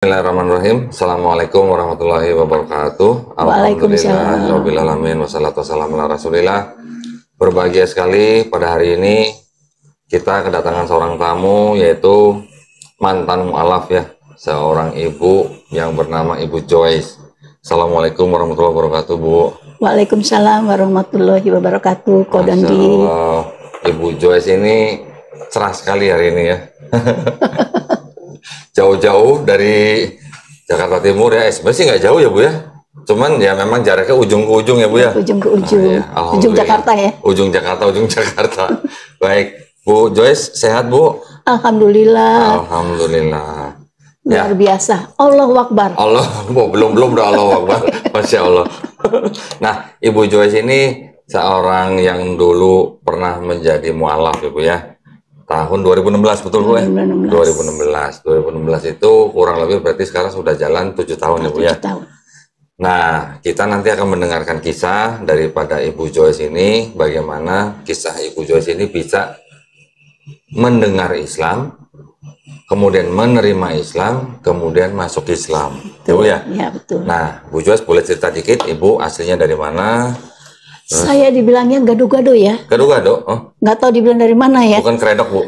Bismillahirrahmanirrahim. Assalamualaikum warahmatullahi wabarakatuh. Waalaikumsalam. Alhamdulillahirrahmanirrahim. Wassalatu wassalamu ala rasulillah. Berbahagia sekali pada hari ini kita kedatangan seorang tamu, yaitu mantan mu'alaf ya, seorang ibu yang bernama Ibu Joyce. Assalamualaikum warahmatullahi wabarakatuh, Bu. Waalaikumsalam warahmatullahi wabarakatuh. Kodandi. Ibu Joyce ini cerah sekali hari ini ya. Jauh-jauh dari Jakarta Timur ya, sebenarnya sih nggak jauh ya Bu ya, cuman ya memang jaraknya ujung ke ujung ya Bu ya. Ujung ke ujung, ya, ujung Jakarta ya. Ujung Jakarta. Baik, Bu Joyce sehat Bu? Alhamdulillah. Alhamdulillah. Luar biasa. Allahu Akbar. Allah, belum udah Allahu Akbar. Masya Allah. Nah, Ibu Joyce ini seorang yang dulu pernah menjadi mu'alaf ya Bu ya. Tahun 2016 betul Bu ya? 2016 itu kurang lebih berarti sekarang sudah jalan 7 tahun ya Bu ya? 7 tahun. Nah, kita nanti akan mendengarkan kisah daripada Ibu Joyce ini, bagaimana kisah Ibu Joyce ini bisa mendengar Islam, kemudian menerima Islam, kemudian masuk Islam. Ya Bu ya? Ya betul. Nah, Bu Joyce boleh cerita dikit, Ibu aslinya dari mana? Saya dibilangnya gado-gado ya. Gado-gado? Oh. Nggak tahu dibilang dari mana ya. Bukan kredok Bu.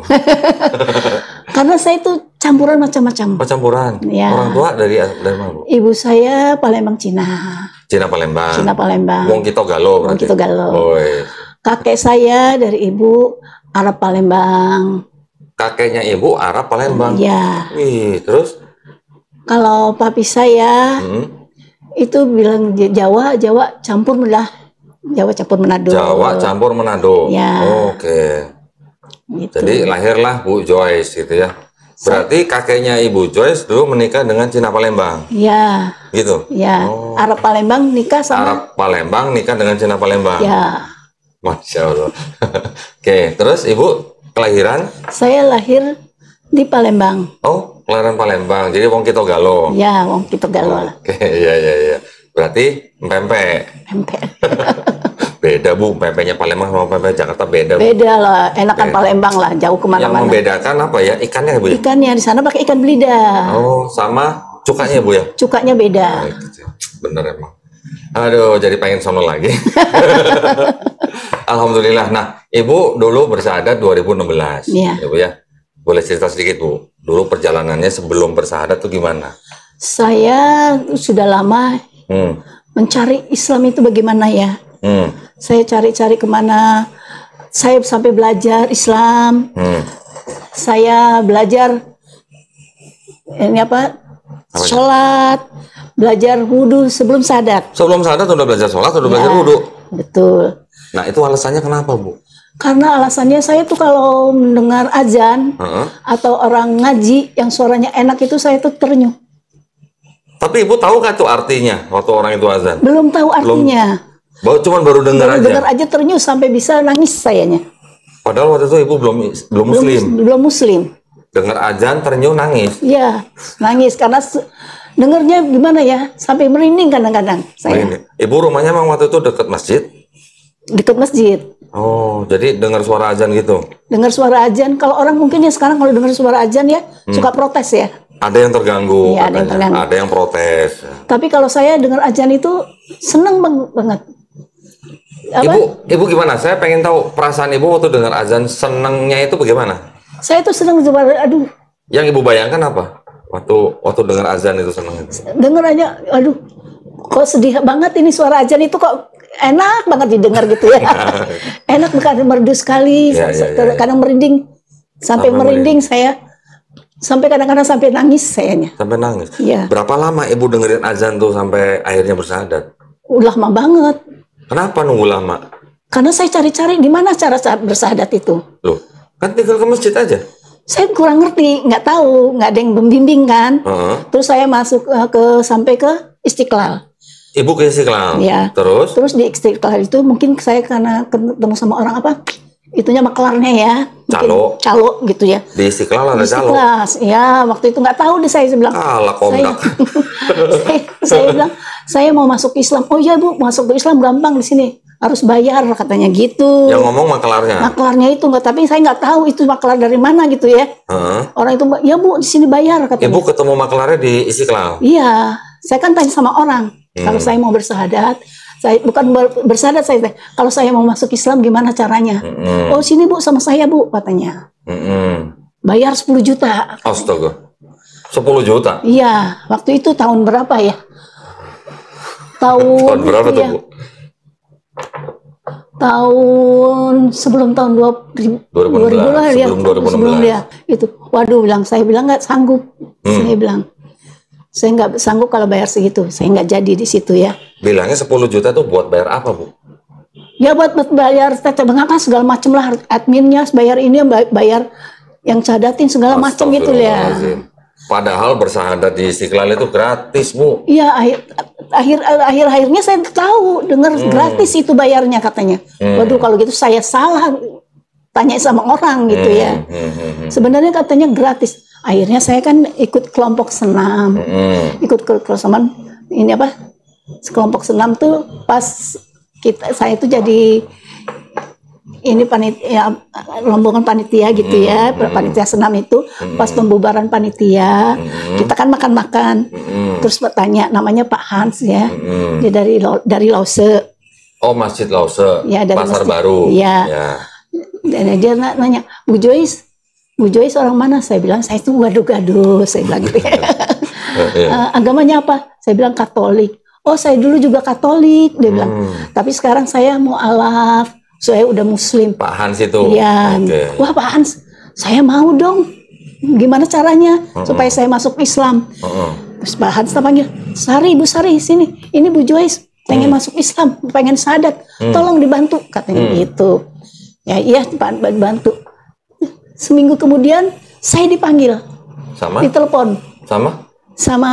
Karena saya itu campuran macam-macam. Oh, campuran. Ya. Orang tua dari mana Bu? Ibu saya Palembang Cina. Cina Palembang. Cina Palembang. Wong Kito Galo berarti. Wong Kito Galo. Oh, iya. Kakek saya dari ibu Arab Palembang. Kakeknya Ibu Arab Palembang. Ya. Wih, terus? Kalau papi saya itu bilang Jawa campur lah. Jawa campur Manado. Jawa campur Manado. Ya. Oke. Gitu. Jadi lahirlah Bu Joyce gitu ya. Berarti kakeknya Ibu Joyce dulu menikah dengan Cina Palembang. Ya. Gitu. Ya. Oh. Arab Palembang nikah sama. Arab Palembang nikah dengan Cina Palembang. Ya. Masya Allah. Oke, terus Ibu kelahiran? Saya lahir di Palembang. Oh, kelahiran Palembang. Jadi Wong Kito Galo. Ya, Wong Kito Galo lah. Oke, iya. Berarti pempek. Pempek. Beda Bu, pempeknya Palembang sama pempek Jakarta beda Bu. Beda lah, enakan Beda. Palembang lah, jauh Yang kemana-mana. membedakan apa ya? Ikannya Bu ya? Ikannya di sana pakai ikan belida. Oh, sama cukanya Bu ya? Cukanya beda. Baik, gitu. Bener emang. Aduh, jadi pengen sono lagi. Alhamdulillah. Nah, Ibu dulu bersahadat 2016. Iya. Ya Bu ya? Boleh cerita sedikit Bu? Dulu perjalanannya sebelum bersahadat tuh gimana? Saya sudah lama mencari Islam itu bagaimana ya. Saya cari-cari kemana. Saya sampai belajar Islam. Saya belajar ini apa? Sholat, belajar wudhu sebelum sadat. Sebelum sahadat udah belajar sholat, udah belajar Ya, wudhu. betul. Nah, itu alasannya kenapa Bu? Karena alasannya saya tuh kalau mendengar azan atau orang ngaji yang suaranya enak itu saya tuh terenyuh. Tapi Ibu tahu nggak tuh artinya waktu orang itu azan? Belum tahu artinya. Cuman baru dengar aja. Dengar aja terenyuh sampai bisa nangis sayanya. Padahal waktu itu Ibu belum muslim. Belum muslim. Dengar azan terenyuh nangis. Iya, nangis karena dengarnya gimana ya, sampai merinding kadang-kadang saya. Ini. Ibu rumahnya emang waktu itu dekat masjid? Dekat masjid. Oh, jadi dengar suara azan gitu. Dengar suara azan, kalau orang mungkin ya sekarang kalau dengar suara azan ya suka protes ya. Ada yang terganggu, Iya, ada yang terganggu. ada yang protes. Tapi kalau saya dengar azan itu seneng banget. Apa? Ibu gimana? Saya pengen tahu perasaan Ibu waktu dengar azan, senengnya itu bagaimana? Saya tuh seneng, aduh, Yang Ibu bayangkan apa? Waktu dengar azan itu seneng itu. denger aja, aduh, kok sedih banget ini suara azan itu kok enak banget didengar gitu ya. Enak, bukan merdu sekali, Ya. kadang merinding, sampai merinding saya, sampai kadang-kadang sampai nangis sayanya. Sampai nangis. Iya. Berapa lama Ibu dengerin azan tuh sampai akhirnya bersahadat? Lama banget, Kenapa nunggu lama? karena saya cari-cari di mana cara bersahadat itu. Loh, kan tinggal ke masjid aja. Saya kurang ngerti, nggak tahu, nggak ada yang membimbing kan. Terus saya masuk sampai ke Istiqlal. Ibu ke Istiqlal. Ya. Terus di Istiqlal itu mungkin saya karena ketemu sama orang apa, itunya maklarnya ya. Calo. Calo gitu ya. di Istiqlal ada calo. Istiqlal, ya waktu itu nggak tahu deh saya bilang. Kalah komdak. saya bilang saya mau masuk Islam. Oh iya Bu, masuk ke Islam gampang di sini. harus bayar katanya gitu. Yang ngomong makelarnya. Makelarnya itu nggak, tapi saya nggak tahu itu makelar dari mana gitu ya. Orang itu, ya Bu di sini bayar katanya. Ibu ketemu makelarnya di Istiqlal? Iya, saya kan tanya sama orang, kalau saya mau bersahadat, saya bukan bersahadat, saya tanya, kalau saya mau masuk Islam gimana caranya? Oh sini Bu sama saya Bu katanya. Bayar 10 juta. Astaga, 10 juta? Iya, waktu itu tahun berapa ya? Tahun berapa tuh Bu? Tahun sebelum tahun 2000 lah ya, sebelum dia itu. Waduh, saya bilang nggak sanggup. Saya bilang saya nggak sanggup kalau bayar segitu. Saya nggak jadi di situ ya. Bilangnya 10 juta tuh buat bayar apa Bu? Ya buat bayar mengapa segala macam lah, adminnya bayar ini, bayar yang cadatin segala macam gitu ya. Padahal bersahadat di Istiqlal itu gratis Bu. Iya, akhirnya saya tahu dengar gratis itu bayarnya katanya. Waduh, kalau gitu saya salah tanya sama orang gitu ya. Sebenarnya katanya gratis. Akhirnya saya kan ikut kelompok senam, ikut kelompok senam. Ini apa? Kelompok senam tuh pas saya itu jadi ini panitia, rombongan panitia gitu ya, panitia senam itu pas pembubaran panitia kita kan makan-makan, terus bertanya, namanya Pak Hans ya, dia dari Lause. Oh, Masjid Lause, ya, dari Pasar Masjid, Baru. Ya. Dan dia nanya, Bu Joyce orang mana? Saya bilang saya itu gado-gado, saya bilang gitu. Agamanya apa? Saya bilang Katolik. Oh, saya dulu juga Katolik, dia bilang. Tapi sekarang saya mualaf. Saya udah Muslim. Pak Hans itu? Iya. Wah Pak Hans, saya mau dong. Gimana caranya supaya saya masuk Islam? Terus Pak Hans panggil, Sari, Bu Sari, sini. Ini Bu Joyce, pengen masuk Islam, pengen sadat. Tolong dibantu, katanya gitu. Ya iya, bantu. Seminggu kemudian, saya dipanggil. Sama? Ditelepon. Sama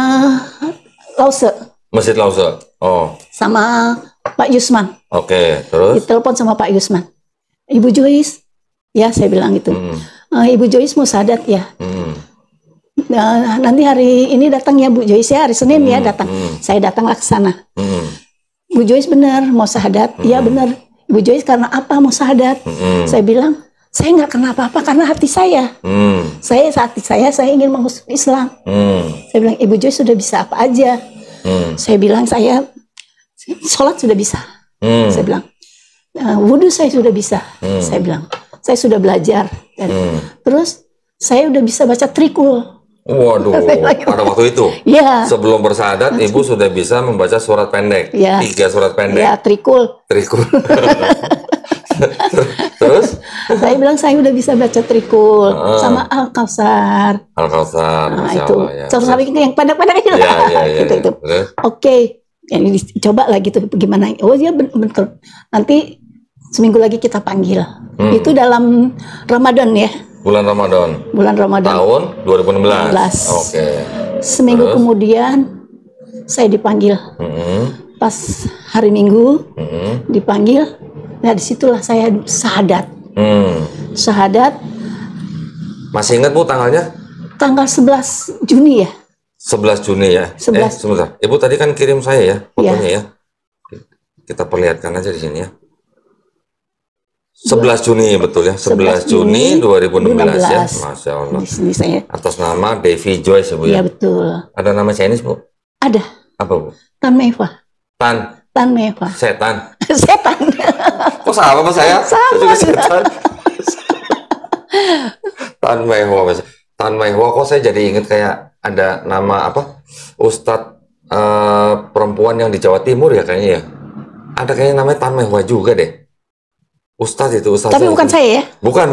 Lause. Masjid Lause? Oh. Sama Pak Yusman. Oke, terus? Ditelepon sama Pak Yusman. Ibu Joyce, ya saya bilang itu. Ibu Joyce mau sadat ya. Nah, nanti hari ini datang ya Bu Joyce ya, hari Senin ya datang. Saya datanglah ke sana. Bu Joyce benar mau sadat? Iya benar. Ibu Joyce karena apa mau sadat? Saya bilang, saya nggak kena apa-apa karena hati saya. Hati saya ingin masuk Islam. Saya bilang, Ibu Joyce sudah bisa apa aja? Saya bilang, saya sholat sudah bisa. Saya bilang, wudhu saya sudah bisa. Saya bilang, saya sudah belajar. Terus saya udah bisa baca trikul. Waduh, pada waktu itu? Ya. Sebelum bersahadat, Ibu sudah bisa membaca surat pendek? Ya. 3 surat pendek? Ya, trikul. Terus? Saya bilang saya udah bisa baca trikul sama Al-Kausar. Nah, itu. Ya. Terus yang pendek-pendek itu. Gitu. Oke. Ini coba lagi tuh gimana? Oh ya betul. Nanti seminggu lagi kita panggil. Itu dalam Ramadan ya. Bulan Ramadan. Tahun 2016. Oke. Seminggu kemudian saya dipanggil. Pas hari Minggu dipanggil. Nah disitulah saya sahadat. Sahadat. Masih ingat Bu tanggalnya? Tanggal 11 Juni ya. 11 Juni ya. 11. Sebentar. Ibu tadi kan kirim saya ya fotonya ya. Kita perlihatkan aja di sini ya. 11 Juni betul ya. 11 Juni 2016 ya. Masya Allah. Di sini saya. Atas nama Devi Joyce Bu ya. Iya betul. Ada nama Chinese Bu? Ada. Apa Bu? Tan Meva. Tan Meva. Setan. Setan. Kok sama sama saya? Sama. Saya juga setan. Tan Meva. Tan Meva kok saya jadi ingat kayak ada nama apa? Ustadz perempuan yang di Jawa Timur ya kayaknya ya. Ada kayaknya namanya Tan Meva juga deh. Ustadz itu, Ustadz. Tapi bukan saya ya? Bukan.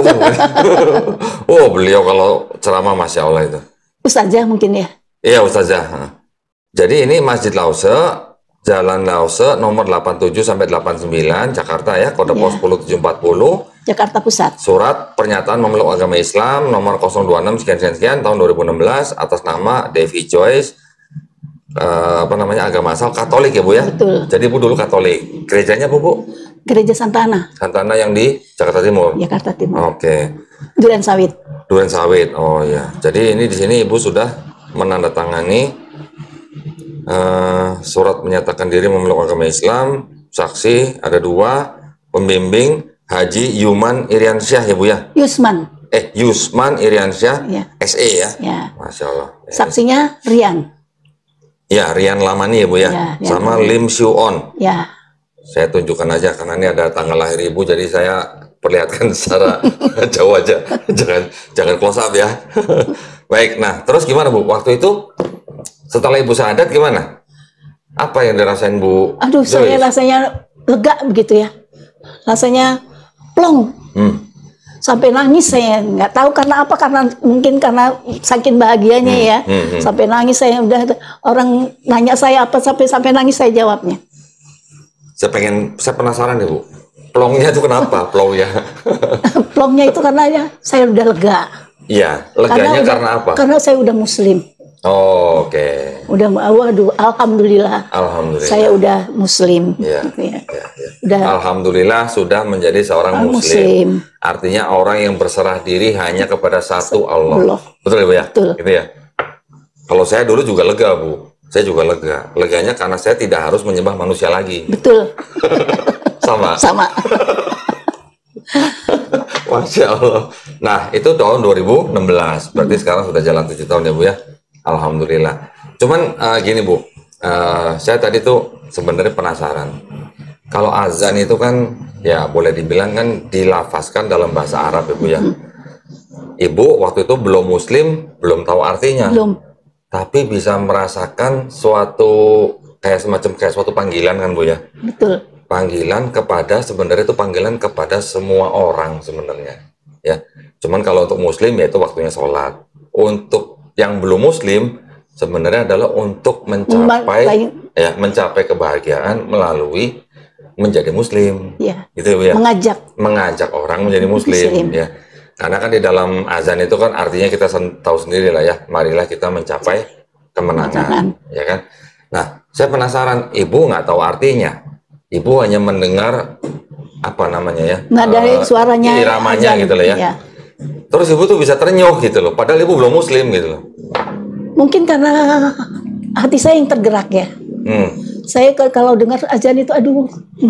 Oh, beliau kalau ceramah Masya Allah itu. Ustazah mungkin ya? Iya, Ustazah. Jadi ini Masjid Lause, Jalan Lause, nomor 87 sampai 89, Jakarta ya, kode pos 10740. Jakarta Pusat. Surat pernyataan memeluk agama Islam, nomor 026 sekian tahun 2016, atas nama Devi Joyce, agama asal Katolik ya Bu ya? Betul. Jadi Bu dulu Katolik. Gerejanya Bu? Gereja Santana. Santana yang di Jakarta Timur. Jakarta Timur. Oke. Duren Sawit. Duren Sawit. Oh ya. Jadi ini di sini Ibu sudah menandatangani surat menyatakan diri memeluk agama Islam saksi ada 2, pembimbing Haji Yuman Iriansyah ya Bu ya? Yusman Iriansyah, ya. SE ya? Ya. Masya Allah. Saksinya Rian. Ya, Rian Lamani ya Bu ya? Ya, sama Lim Syu-on. Ya. Saya tunjukkan aja karena ini ada tanggal lahir Ibu, jadi saya perlihatkan secara jauh aja. Jangan close up ya. Baik, nah terus gimana Bu? Waktu itu setelah Ibu syahadat gimana? Apa yang dirasain Bu? Aduh, saya rasanya lega begitu ya. Rasanya plong. Sampai nangis saya, nggak tahu karena apa, karena mungkin karena saking bahagianya ya. Sampai nangis saya, udah orang nanya saya apa sampai nangis saya jawabnya. Saya penasaran ya Bu. Plongnya itu kenapa? Plongnya? Plongnya itu karena ya saya udah lega. Iya, leganya karena apa? Karena saya udah Muslim. Oh, oke. Udah, waduh, alhamdulillah. Alhamdulillah. Saya udah Muslim. Iya. Gitu ya. Ya. Udah. Alhamdulillah sudah menjadi seorang Muslim. Artinya orang yang berserah diri hanya kepada satu Allah. Betul ya Bu ya? Betul. Gitu ya. Kalau saya dulu juga lega Bu. Saya juga lega. Leganya karena saya tidak harus menyembah manusia lagi. Betul. Sama. Sama. Masya Allah. Nah, itu tahun 2016. Berarti sekarang sudah jalan 7 tahun ya Bu ya. Alhamdulillah. Cuman gini Bu, saya tadi tuh sebenarnya penasaran. Kalau azan itu kan ya boleh dibilang kan dilafazkan dalam bahasa Arab ya Bu ya. Ibu waktu itu belum Muslim, belum tahu artinya. Belum. Tapi bisa merasakan suatu kayak suatu panggilan kan Bu ya. Betul. Panggilan kepada, sebenarnya itu panggilan kepada semua orang sebenarnya ya. Cuman kalau untuk Muslim ya itu waktunya sholat. Untuk yang belum Muslim sebenarnya adalah untuk mencapai kebahagiaan melalui menjadi Muslim ya. Gitu ya. Mengajak orang menjadi Muslim ya. Karena kan di dalam azan itu kan artinya kita tahu sendiri lah ya, marilah kita mencapai kemenangan ya kan. Nah, saya penasaran, Ibu nggak tahu artinya. Ibu hanya mendengar apa namanya ya, dari suaranya, iramanya azan, gitu loh ya. Terus Ibu tuh bisa terenyuh gitu loh, padahal Ibu belum Muslim gitu loh. Mungkin karena hati saya yang tergerak ya. Saya kalau dengar azan itu, aduh,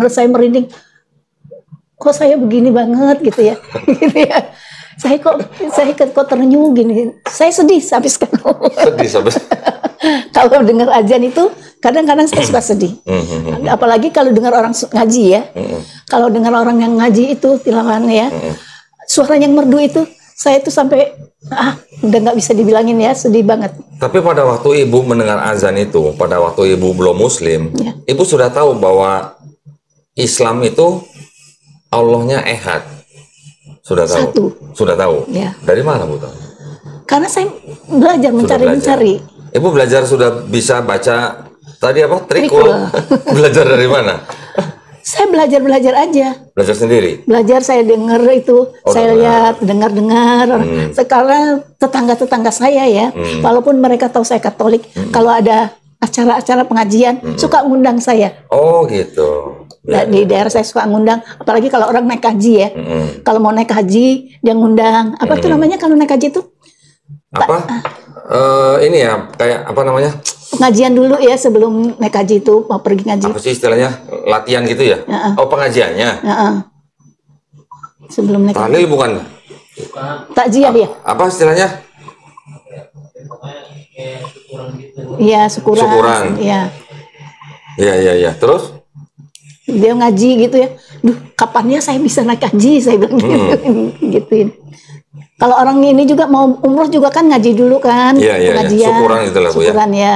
saya merinding. Kok saya begini banget gitu ya. Gitu ya. Saya kok terenyuh gini. Saya sedih sampai sekarang. Sedih sampai. Kalau dengar azan itu kadang-kadang saya suka sedih. Apalagi kalau dengar orang ngaji ya. Kalau dengar orang yang ngaji itu tilawan ya. Suara yang merdu itu, saya tuh sampai udah nggak bisa dibilangin ya, sedih banget. Tapi pada waktu Ibu mendengar azan itu, pada waktu Ibu belum Muslim, Ibu sudah tahu bahwa Islam itu Allahnya Ehad. Sudah tahu. Satu. Sudah tahu. Ya. Dari mana Bu tahu? Karena saya belajar mencari. Ibu belajar sudah bisa baca tadi apa? Trikul. Belajar dari mana? Saya belajar aja. Belajar sendiri? Belajar, saya dengar itu, saya lihat, dengar. Sekarang tetangga-tetangga saya ya, walaupun mereka tahu saya Katolik, kalau ada acara-acara pengajian, suka ngundang saya. Oh gitu. Di daerah saya suka ngundang, apalagi kalau orang naik haji ya. Kalau mau naik haji, dia ngundang. Apa itu namanya kalau naik haji itu? Apa? Ini ya, kayak apa namanya? Pengajian dulu ya sebelum naik haji itu, mau pergi ngaji. Apa sih istilahnya? Latihan gitu ya? Oh, pengajiannya? Sebelum naik haji. Tahlil bukan? Takziah ya? Apa istilahnya? Iya, syukuran. Iya. Iya. Terus? Dia ngaji gitu ya. Duh, kapannya saya bisa naik haji? Saya bilang gituin. Kalau orang ini juga mau umroh juga kan ngaji dulu kan, pengajian, syukuran itulah Bu ya. Syukuran ya.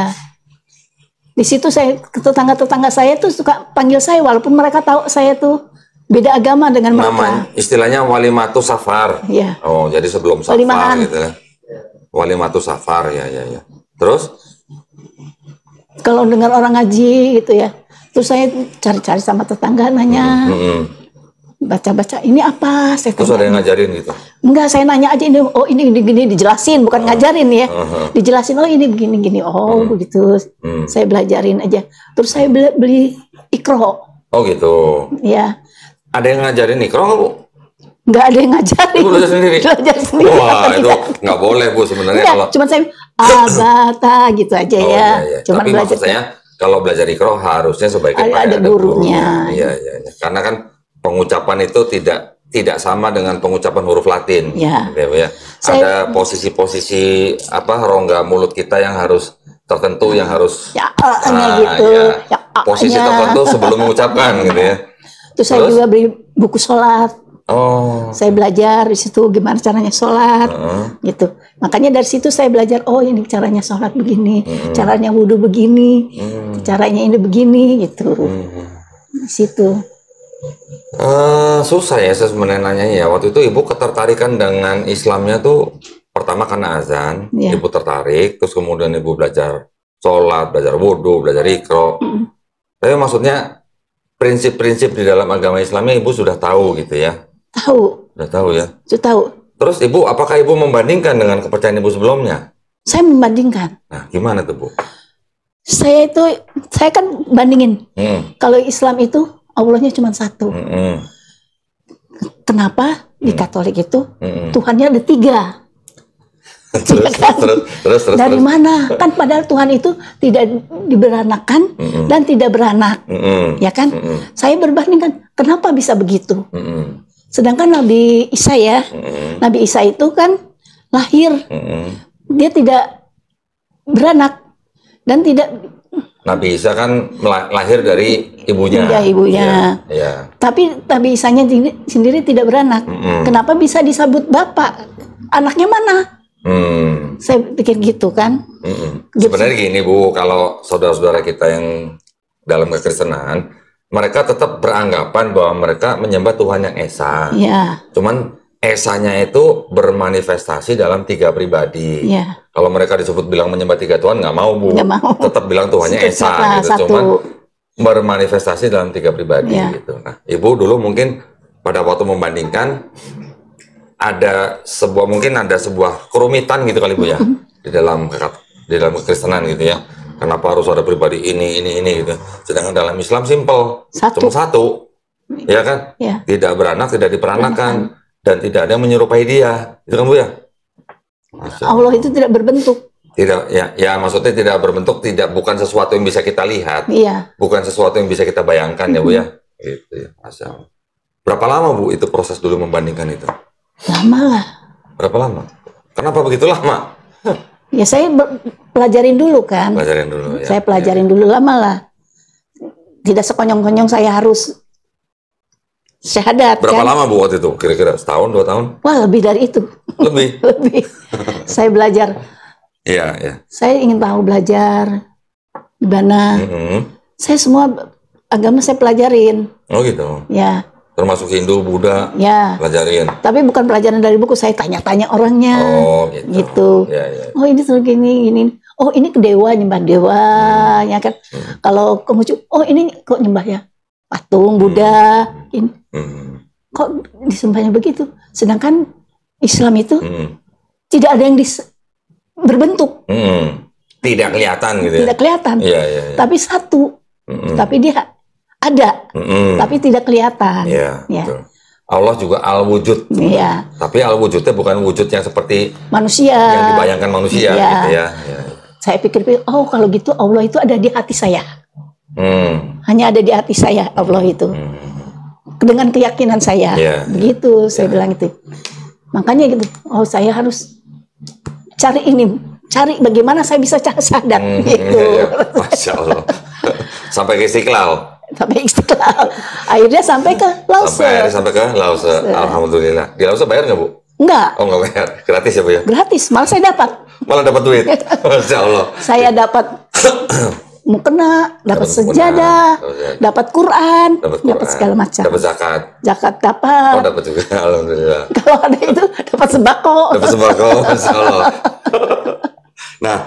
Di situ saya, tetangga-tetangga saya tuh suka panggil saya, walaupun mereka tahu saya tuh beda agama dengan mereka. Namanya, istilahnya walimatu safar. Ya. Oh, jadi sebelum safar gitu ya. Walimatu safar, ya. Terus? Kalau dengar orang ngaji gitu ya, terus saya cari-cari sama tetangga, nanya. Baca-baca, ini apa? Saya terus ada yang ngajarin gitu? Enggak, saya nanya aja, ini gini, dijelasin, bukan ngajarin ya. Dijelasin, ini begini, begitu. Saya belajarin aja. Terus saya beli ikro. Oh gitu. Ya. Ada yang ngajarin ikro nggak Bu? Nggak ada yang ngajarin. Ibu belajar sendiri? Belajar sendiri. Wah, itu nggak boleh Bu sebenarnya. Enggak, cuma saya abata gitu aja ya. Iya. Cuma tapi belajar. maksud saya, kalau belajar Iqra harusnya sebaiknya ada gurunya. Iya. Karena kan pengucapan itu tidak sama dengan pengucapan huruf Latin. Ya. Gitu ya. Ada posisi-posisi rongga mulut kita yang harus tertentu, yang harus gitu. Ya, posisi tertentu sebelum mengucapkan gitu ya. Terus saya juga beli buku sholat. Oh. Saya belajar di situ gimana caranya sholat, gitu. Makanya dari situ saya belajar, oh ini caranya sholat begini, caranya wudhu begini, caranya ini begini, gitu. Di situ. Susah ya sebenarnya nanyanya ya. Waktu itu ibu ketertarikan dengan Islamnya tuh pertama karena azan, ibu tertarik, terus kemudian ibu belajar sholat, belajar wudhu, belajar Iqra. Tapi maksudnya prinsip-prinsip di dalam agama Islamnya ibu sudah tahu gitu ya? Tahu. Sudah tahu ya? Sudah tahu. Terus ibu, apakah ibu membandingkan dengan kepercayaan ibu sebelumnya? Saya membandingkan. Nah, gimana tuh Bu? Saya kan bandingin. Kalau Islam itu Allahnya cuma satu. Kenapa di Katolik itu Tuhannya ada 3? Terus dari mana? Kan padahal Tuhan itu tidak diberanakan dan tidak beranak, ya kan? Saya berbandingkan, kenapa bisa begitu? Sedangkan Nabi Isa ya, Nabi Isa itu kan lahir, dia tidak beranak dan tidak. Nabi Isa kan lahir dari ibunya. Ya, ibunya. Ya. Tapi Nabi Isanya sendiri tidak beranak. Kenapa bisa disebut bapak? Anaknya mana? Saya pikir gitu kan. Sebenarnya gini Bu, kalau saudara-saudara kita yang dalam kekristenan, mereka tetap beranggapan bahwa mereka menyembah Tuhan yang Esa. Ya. Cuman Esanya itu bermanifestasi dalam 3 pribadi. Ya. Kalau mereka disebut bilang menyembah 3 Tuhan, nggak mau Bu. Nggak mau. Tetap bilang Tuhannya Esa gitu. Cuman bermanifestasi dalam 3 pribadi gitu. Nah, Ibu dulu mungkin pada waktu membandingkan ada sebuah kerumitan gitu kali Bu ya di dalam kekristenan gitu ya. Kenapa harus ada pribadi ini gitu. Sedangkan dalam Islam simple, cuma satu. Ya kan? Ya. Tidak beranak, tidak diperanakan dan tidak ada yang menyerupai dia. Itu kan Bu ya? Allah itu tidak berbentuk. Tidak, ya maksudnya tidak berbentuk, bukan sesuatu yang bisa kita lihat. Iya. Bukan sesuatu yang bisa kita bayangkan ya Bu ya. Gitu ya, Masya Allah. Berapa lama Bu itu proses dulu membandingkan itu? Lama lah. Berapa lama? Kenapa begitu lama? Ya saya pelajarin dulu kan. Pelajarin dulu ya. Saya pelajarin dulu, lama lah. Tidak sekonyong-konyong saya harus syahadat. Berapa lama Bu waktu itu? Kira-kira setahun, 2 tahun? Wah, lebih dari itu. Lebih? Lebih. Saya belajar. Iya. Saya ingin tahu belajar di mana. Saya semua agama saya pelajarin. Oh gitu? Ya. Termasuk Hindu, Buddha, pelajarin. Tapi bukan pelajaran dari buku, saya tanya-tanya orangnya. Oh gitu. Ya. Oh ini seperti gini. Oh ini ke dewa, nyembah dewa, ya kan. Kalau Konghucu, oh ini kok nyembah ya patung Buddha. Ini. Kok disembahnya begitu? Sedangkan Islam itu tidak ada yang berbentuk. Tidak kelihatan gitu ya? Tidak kelihatan. Iya. Tapi satu. Tapi dia ada, tapi tidak kelihatan. Iya, betul. Allah juga al-wujud. Iya. Tapi al-wujudnya bukan wujud yang seperti manusia. Yang dibayangkan manusia gitu ya. Saya pikir, oh kalau gitu Allah itu ada di hati saya. Hanya ada di hati saya Allah itu. Dengan keyakinan saya. Begitu saya bilang itu. Makanya gitu, oh saya harus cari bagaimana saya bisa syahadat gitu. Masya Allah. Sampai ke Istiqlal. Akhirnya sampai ke Lause. Sampai ke Lause. Alhamdulillah. Di Lause bayar nggak Bu? Enggak. Oh nggak bayar. Gratis ya Bu ya? Gratis. Malah saya dapat. Malah dapat duit. Masya Allah. Saya dapat mukena, dapat sejadah, dapat Quran, dapat segala macam. Dapat zakat. Zakat dapat. Oh dapat juga. Alhamdulillah. Kalau ada itu dapat sembako. Dapat sembako. Masya Allah. Nah,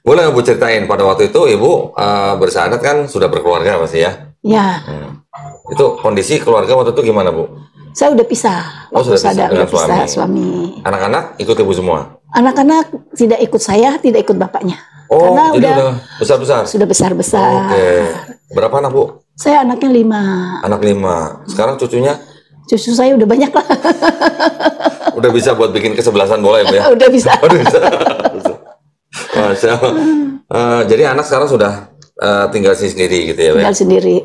boleh nggak Bu ceritain pada waktu itu Ibu bersyahadat kan sudah berkeluarga pasti ya? Ya. Itu kondisi keluarga waktu itu gimana Bu? Saya udah pisah. Oh sudah pisah dengan suami. Anak-anak ikut Ibu semua? Anak-anak tidak ikut saya, tidak ikut bapaknya. Oh, karena jadi udah besar-besar? Sudah besar-besar. Oke. Berapa anak Bu? Saya anaknya 5. Anak 5. Sekarang cucunya? Cucu saya udah banyak lah. Udah bisa buat bikin kesebelasan bola ya Bu ya? Udah bisa. Udah bisa. Masya Allah. Jadi anak sekarang sudah tinggal sendiri gitu ya, Bu? Tinggal sendiri.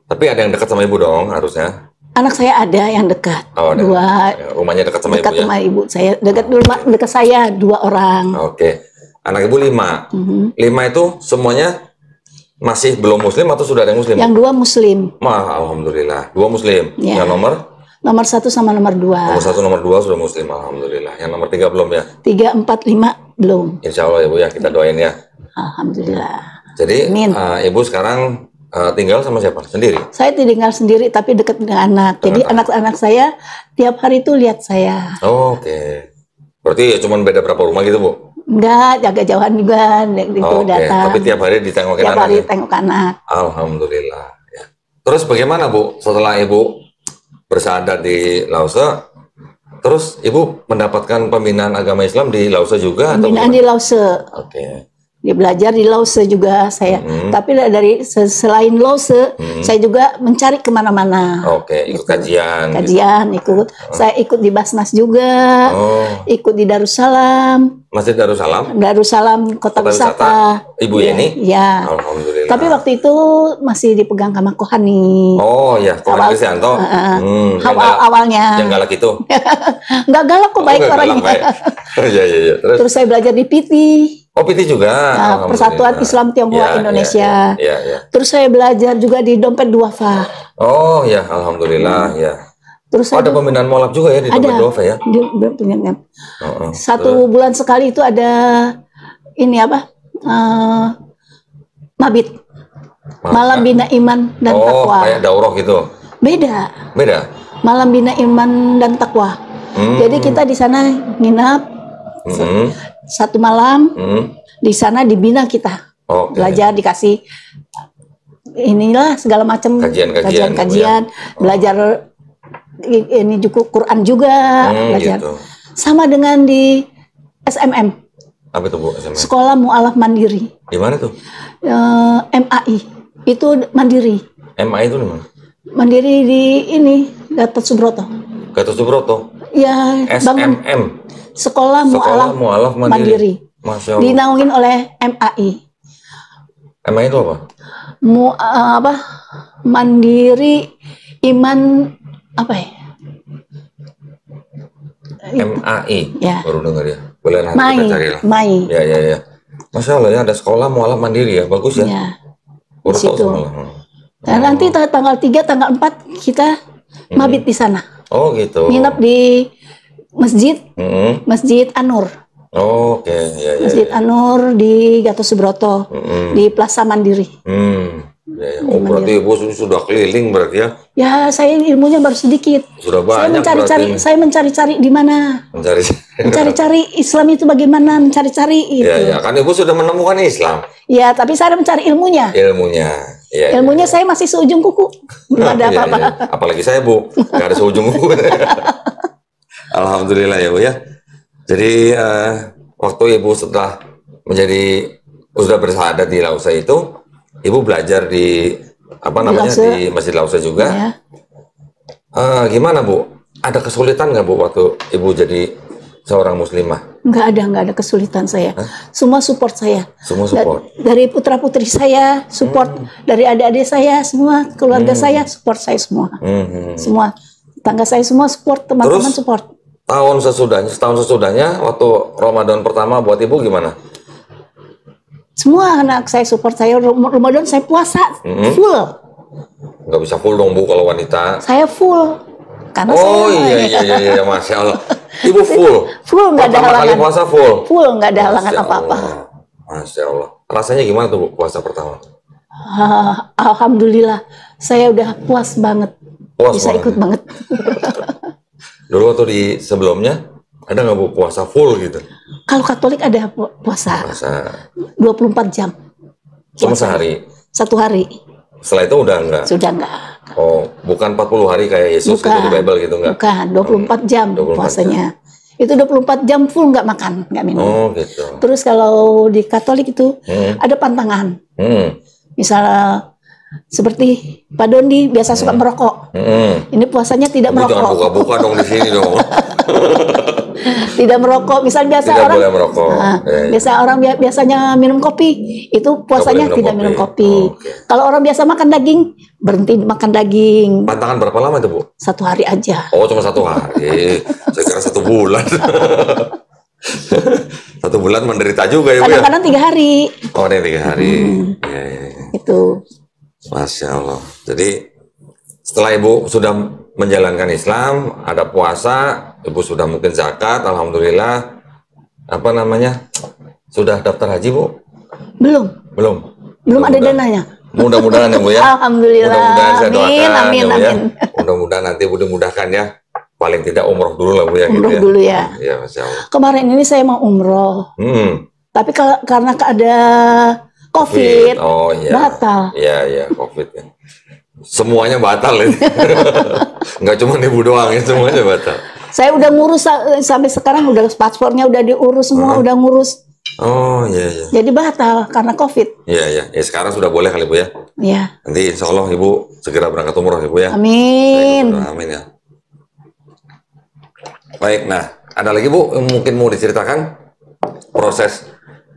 Tapi ada yang dekat sama ibu dong harusnya. Anak saya ada yang dekat. Oh, ada. Dua. Rumahnya dekat sama Dekat ibu ya? sama ibu saya. Dekat saya 2 orang. Oke. Anak ibu 5. 5 itu semuanya masih belum muslim atau sudah ada yang muslim? Yang 2 muslim. Alhamdulillah. 2 muslim. Ya. Yang Nomor 1 sama nomor 2. nomor 1, nomor 2 sudah muslim. Alhamdulillah. Yang nomor 3 belum ya? 3, 4, 5 belum. Insya Allah ya Bu ya, kita doain ya. Alhamdulillah. Jadi Amin. ibu sekarang tinggal sama siapa? Sendiri? Saya tinggal sendiri tapi dekat dengan anak. Jadi anak-anak saya tiap hari itu lihat saya. Oh, oke. Berarti ya cuma beda berapa rumah gitu Bu? Enggak, jaga jauhan juga itu Oke. datang. Tapi tiap hari ditengokin Tiap anak hari ya? tengok anak. Alhamdulillah. Ya. Terus bagaimana Bu setelah ibu bersyahadat di Lause? Terus ibu mendapatkan pembinaan agama Islam di Lause juga? Pembinaan di Lause. Oke. Dia belajar di Lause juga saya. Tapi dari selain Lause, saya juga mencari kemana-mana. Oke, ikut kajian. Kajian ikut. Saya ikut di Basnas juga. Oh, Ikut di Darussalam. Masjid Darussalam. Darussalam Kota Wisata. Ibu Yeni? Ya. Alhamdulillah. Tapi waktu itu masih dipegang sama Kohani. Oh ya, Kohani Kristianto. Awalnya. Yang galak itu. Nggak galak kok, baik Nggak galak, orangnya. baik. Iya, iya, iya. Terus saya belajar di Piti. Oh, PT juga. Nah, Persatuan Islam Tionghoa Indonesia. Iya, iya. Terus saya belajar juga di Dompet Duafa. Oh ya, alhamdulillah ya. Terus ada pembinaan molab juga ya di Dompet Duafa ya? Satu bulan sekali itu ada ini apa? Mabit. Malam Bina Iman dan Takwa. Oh, kayak daurah gitu. Beda. Beda. Malam Bina Iman dan Takwa. Jadi kita di sana nginap 1 malam. Di sana dibina kita. Belajar, dikasih inilah segala macam kajian, belajar ini juga Quran juga, belajar. Gitu. Sama dengan di SMM. Apa itu Bu? SMM? Sekolah Mu'alaf Mandiri. Di mana tuh? MAI. Itu mandiri. MAI itu di mana? Mandiri di ini, Gatot Subroto. Gatot Subroto. Ya, bangun SMM. Sekolah Mu'alaf Mandiri. Masya Allah. Dinaungin oleh MAI. MAI itu apa? Mandiri Iman apa ya? MAI. Ya. Baru dengar ya. Boleh nanti kita cari lah. MAI. Ya, ya, ya. Masya Allah ya, ada sekolah mualaf mandiri ya, bagus ya. Ya. Baru Di tahu situ. semalam. Dan nanti tanggal 3, tanggal 4 kita mabit di sana. Oh gitu. Nginep di Masjid Anur. Oh, oke, ya, ya. Masjid Anur di Gatot Subroto, di Plaza Mandiri. Ya, ya. Oh, berarti Ibu sudah keliling berarti ya? Ya, saya ilmunya baru sedikit. Sudah banyak. Saya mencari-cari di mana. Mencari-cari Islam itu bagaimana, mencari-cari itu. Ya, ya, kan Ibu sudah menemukan Islam. Ya, tapi saya mencari ilmunya. Ya, Ilmunya saya masih seujung kuku. Belum ada apa-apa. Ya. Apalagi saya, Bu. Nggak ada seujung kuku. Alhamdulillah ya, Bu ya. Jadi waktu Ibu setelah sudah bersyahadat di Lause itu, Ibu belajar di di Masjid Lause juga. Ya. Gimana Bu? Ada kesulitan nggak Bu waktu Ibu jadi seorang muslimah? Nggak ada kesulitan saya. Semua support saya. Semua support. Dari putra putri saya support, dari adik-adik saya semua, keluarga saya support saya semua. Semua tangga saya semua support, teman-teman support. Setahun sesudahnya waktu Ramadan pertama buat Ibu gimana? Semua anak saya support saya. Ramadan saya puasa full. Nggak bisa full dong Bu kalau wanita. Saya full. Karena iya, Masya Allah. Ibu full. Full, nggak ada halangan. Kali puasa full. Full, nggak ada halangan apa-apa. Masya Allah. Rasanya gimana tuh Bu puasa pertama? Alhamdulillah, saya udah puas banget. Bisa ikut banget. Dulu waktu di sebelumnya ada nggak Bu puasa full gitu? Kalau Katolik ada puasa 24 jam. Cuma sehari? 1 hari. Setelah itu udah enggak? Sudah enggak. Oh, bukan 40 hari kayak Yesus gitu di Bible gitu enggak? Bukan, 24 jam 24 puasanya. Jam. Itu 24 jam full nggak makan, nggak minum. Oh gitu. Terus kalau di Katolik itu ada pantangan. Misalnya seperti Pak Dondi biasa suka merokok. Ini puasanya tidak merokok. Jangan buka-buka dong di sini dong. Tidak merokok. Misal biasa Tidak orang boleh merokok. biasa orang biasanya minum kopi, itu puasanya tidak minum kopi. Kalau orang biasa makan daging, berhenti makan daging. Pantangan berapa lama itu, Bu? 1 hari aja. Oh, cuma 1 hari. Saya kira 1 bulan. 1 bulan menderita juga ya, Bu ya? Kadang-kadang 3 hari. Oh, ada yang 3 hari. Ya. Itu. Masya Allah. Jadi setelah Ibu sudah menjalankan Islam, ada puasa, Ibu sudah mungkin zakat, alhamdulillah. Apa namanya? Sudah daftar haji, Bu? Belum. Belum ada dananya. Mudah-mudahan ya, Bu ya. Alhamdulillah. Mudah-mudahan saya doakan, amin. ya. Mudah-mudahan nanti Bu dimudahkan ya. Paling tidak umroh dulu lah, Bu ya. Umroh gitu ya. dulu ya. Ya, Masya Allah. Kemarin ini saya mau umroh. Tapi karena ada COVID, oh iya. batal. Iya, COVID ya. Semuanya batal ya. Nggak cuma Ibu doang ya, semuanya batal. Saya udah ngurus sampai sekarang, udah paspornya udah diurus semua, udah ngurus. Oh iya. Jadi batal karena COVID. Iya. Ya sekarang sudah boleh kali Bu ya. Iya. Nanti insya Allah Ibu segera berangkat umroh Ibu ya. Amin. Amin ya. Baik, nah ada lagi Bu mungkin mau diceritakan proses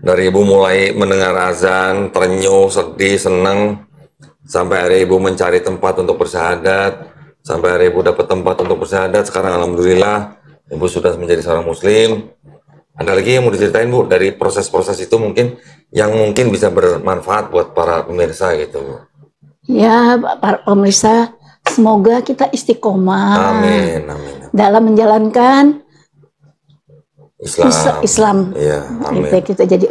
dari Ibu mulai mendengar azan, terenyuh, sedih, senang, sampai hari Ibu mencari tempat untuk bersyahadat, sampai hari Ibu dapat tempat untuk bersyahadat, sekarang alhamdulillah Ibu sudah menjadi seorang muslim. Ada lagi yang mau diceritain Bu dari proses-proses itu mungkin yang mungkin bisa bermanfaat buat para pemirsa gitu Bu? Ya, para pemirsa, semoga kita istiqomah. Amin. Dalam menjalankan Islam. Iya, amin. Kita jadi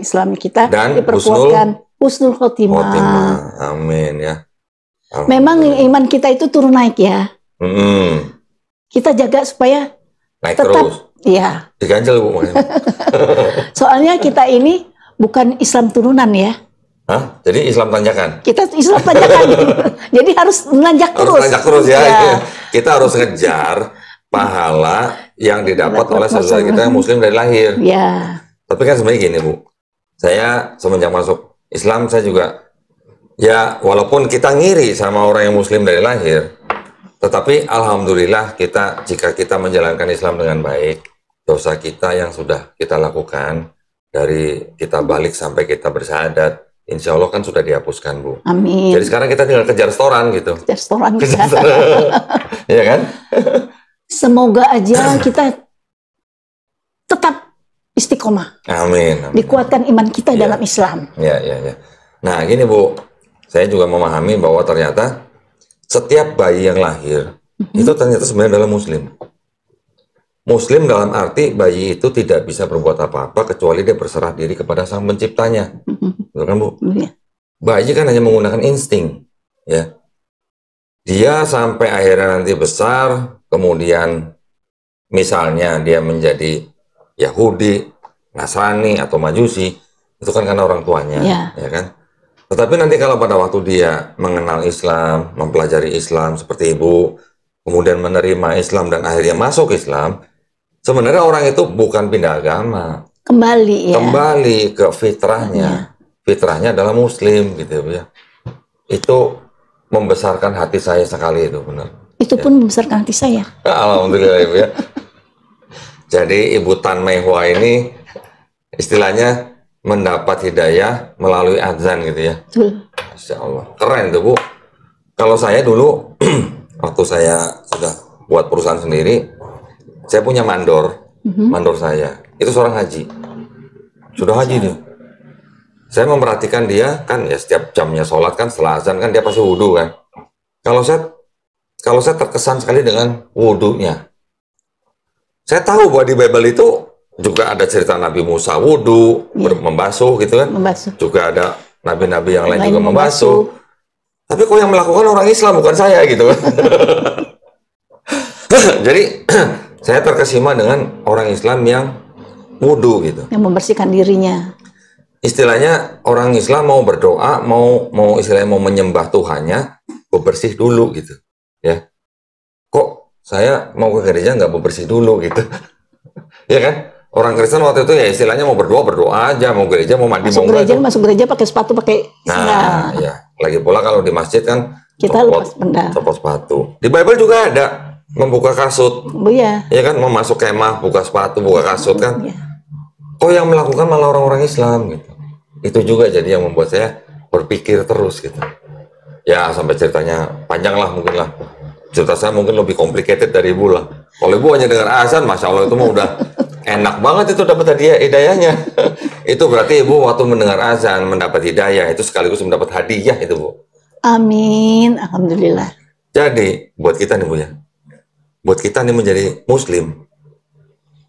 Islam kita dan diperkuatkan husnul khotimah. Amin ya. Memang iman kita itu turun naik ya. Kita jaga supaya naik tetap terus. Iya. Diganjel Bu. Soalnya kita ini bukan Islam turunan ya. Hah? Jadi Islam tanjakan? Kita Islam tanjakan. Jadi harus menanjak terus. Harus menanjak terus ya. Kita harus ngejar pahala yang didapat oleh saudara kita yang muslim dari lahir. Ya. Tapi kan sebenarnya gini Bu, saya semenjak masuk Islam saya juga ya walaupun kita ngiri sama orang yang muslim dari lahir, tetapi alhamdulillah jika kita menjalankan Islam dengan baik, dosa kita yang sudah kita lakukan dari kita balik sampai kita bersyahadat, insya Allah kan sudah dihapuskan Bu. Amin. Jadi sekarang kita tinggal kejar setoran gitu. Kejar setoran. Iya kan? Semoga aja kita tetap istiqomah. Amin. Dikuatkan iman kita dalam Islam. Ya. Nah gini Bu, saya juga memahami bahwa ternyata setiap bayi yang lahir itu ternyata sebenarnya adalah muslim. Muslim dalam arti bayi itu tidak bisa berbuat apa-apa kecuali dia berserah diri kepada sang penciptanya. Betul kan Bu? Iya. Bayi kan hanya menggunakan insting. Ya. Dia sampai akhirnya nanti besar, kemudian misalnya dia menjadi Yahudi, Nasrani, atau Majusi, itu kan karena orang tuanya. Ya kan? Tetapi nanti kalau pada waktu dia mengenal Islam, mempelajari Islam seperti Ibu, kemudian menerima Islam dan akhirnya masuk Islam, sebenarnya orang itu bukan pindah agama. Kembali ke fitrahnya. Fitrahnya adalah Muslim gitu ya. Itu membesarkan hati saya sekali itu benar. Itu pun membesarkan hati saya. Alhamdulillah Ibu ya. Jadi Ibu Tan Mehwa ini istilahnya mendapat hidayah melalui azan gitu ya. Betul. Masya Allah. Keren tuh Bu. Kalau saya dulu waktu saya sudah buat perusahaan sendiri, saya punya mandor. Mandor saya itu seorang haji. Sudah haji dia. Saya memperhatikan dia kan ya setiap jamnya sholat kan setelah azan kan dia pasti wudhu kan. Kalau saya terkesan sekali dengan wudhunya. Saya tahu bahwa di Bible itu juga ada cerita Nabi Musa wudhu, membasuh gitu kan. Membasuh. Juga ada nabi-nabi yang lain juga membasuh. Tapi kok yang melakukan orang Islam bukan saya gitu kan. Jadi saya terkesima dengan orang Islam yang wudhu gitu. Yang membersihkan dirinya. Istilahnya orang Islam mau berdoa, mau istilahnya mau menyembah Tuhannya, bersih dulu gitu, ya. Kok saya mau ke gereja nggak bersih dulu gitu, ya kan? Orang Kristen waktu itu ya istilahnya mau berdoa aja, mau gereja, mau mandi, masuk gereja pakai sepatu, pakai sandal. Nah, ya. Lagi pula kalau di masjid kan kita lepas copot sepatu. Di Bible juga ada membuka kasut, Bu ya. ya kan, mau masuk kemah, buka sepatu, buka kasut kan. Ya. Kok yang melakukan malah orang-orang Islam gitu. Itu juga jadi yang membuat saya berpikir terus gitu. Ya sampai ceritanya panjang lah mungkin lah. Cerita saya mungkin lebih complicated dari ibu lah. Kalau ibu hanya dengar azan, masya Allah itu mah udah enak banget itu dapat hidayahnya. Itu berarti ibu waktu mendengar azan mendapat hidayah itu sekaligus mendapat hadiah itu bu. Amin, alhamdulillah. Jadi buat kita nih bu ya, buat kita nih menjadi Muslim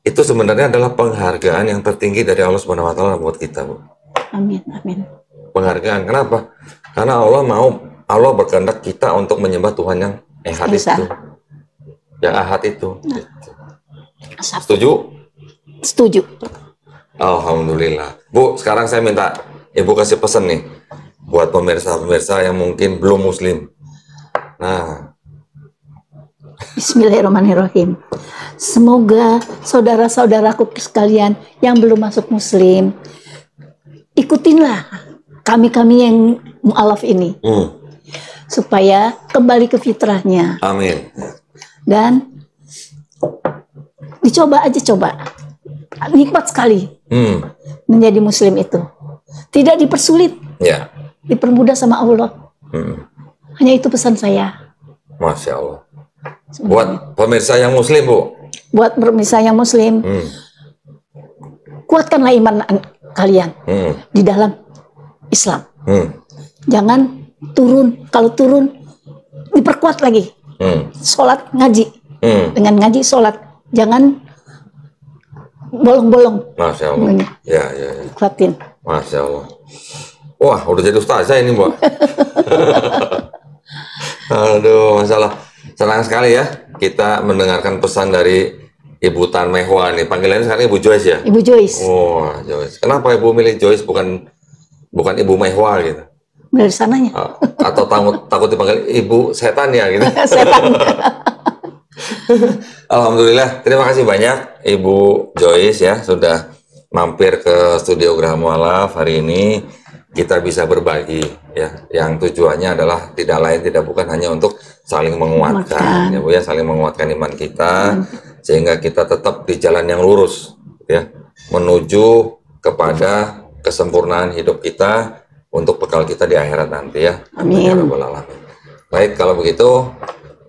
itu sebenarnya adalah penghargaan yang tertinggi dari Allah Subhanahu Wa Taala buat kita bu. Amin, amin. Penghargaan kenapa? Karena Allah berkehendak kita untuk menyembah Tuhan yang Ehad itu, yang Ahad itu. Nah. Setuju? Setuju. Alhamdulillah. Bu, sekarang saya minta Ibu kasih pesan nih buat pemirsa-pemirsa yang mungkin belum Muslim. Nah, Bismillahirrahmanirrahim. Semoga saudara-saudaraku sekalian yang belum masuk Muslim, ikutinlah kami-kami yang mu'alaf ini. Supaya kembali ke fitrahnya. Amin. Dan dicoba aja, coba. Nikmat sekali menjadi Muslim itu. Tidak dipersulit. Ya. Dipermudah sama Allah. Hanya itu pesan saya. Masya Allah. Buat pemirsa yang Muslim, Bu. Buat pemirsa yang Muslim, kuatkanlah iman kalian di dalam Islam. Jangan turun, kalau turun diperkuat lagi. Sholat ngaji, dengan ngaji sholat, jangan bolong-bolong. Masya Allah. Ya. Kuatin. Masya Allah. Wah, udah jadi ustazah ini, Bu. Aduh, masalah. Senang sekali ya kita mendengarkan pesan dari Ibu Tan Mehwa nih. Panggilannya sekarang Ibu Joyce ya? Ibu Joyce. Oh, Joyce. Kenapa Ibu milih Joyce bukan Ibu Mehwa gitu? Dari sananya. Atau takut dipanggil Ibu Setan ya gitu? Setan. Alhamdulillah, terima kasih banyak Ibu Joyce ya sudah mampir ke studio Geraha Mu'alaf hari ini. Kita bisa berbagi ya, yang tujuannya adalah tidak lain tidak bukan hanya untuk saling menguatkan ya Bu ya, saling menguatkan iman kita sehingga kita tetap di jalan yang lurus ya, menuju kepada kesempurnaan hidup kita untuk bekal kita di akhirat nanti ya. Amin. Baik, kalau begitu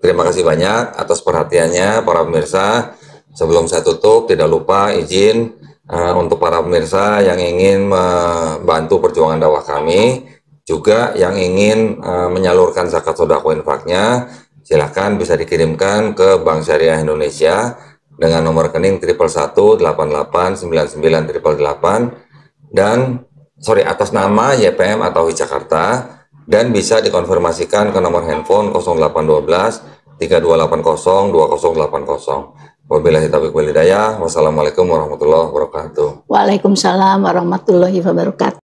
terima kasih banyak atas perhatiannya para pemirsa. Sebelum saya tutup, tidak lupa izin untuk para pemirsa yang ingin membantu perjuangan dakwah kami, juga yang ingin menyalurkan zakat sedekah infaknya, silakan bisa dikirimkan ke Bank Syariah Indonesia dengan nomor rekening 111889988 dan atas nama YPM atau Jakarta, dan bisa dikonfirmasikan ke nomor handphone 0812 3280 2080. Wabillahi taufiq wal hidayah. Wassalamualaikum warahmatullahi wabarakatuh. Waalaikumsalam warahmatullahi wabarakatuh.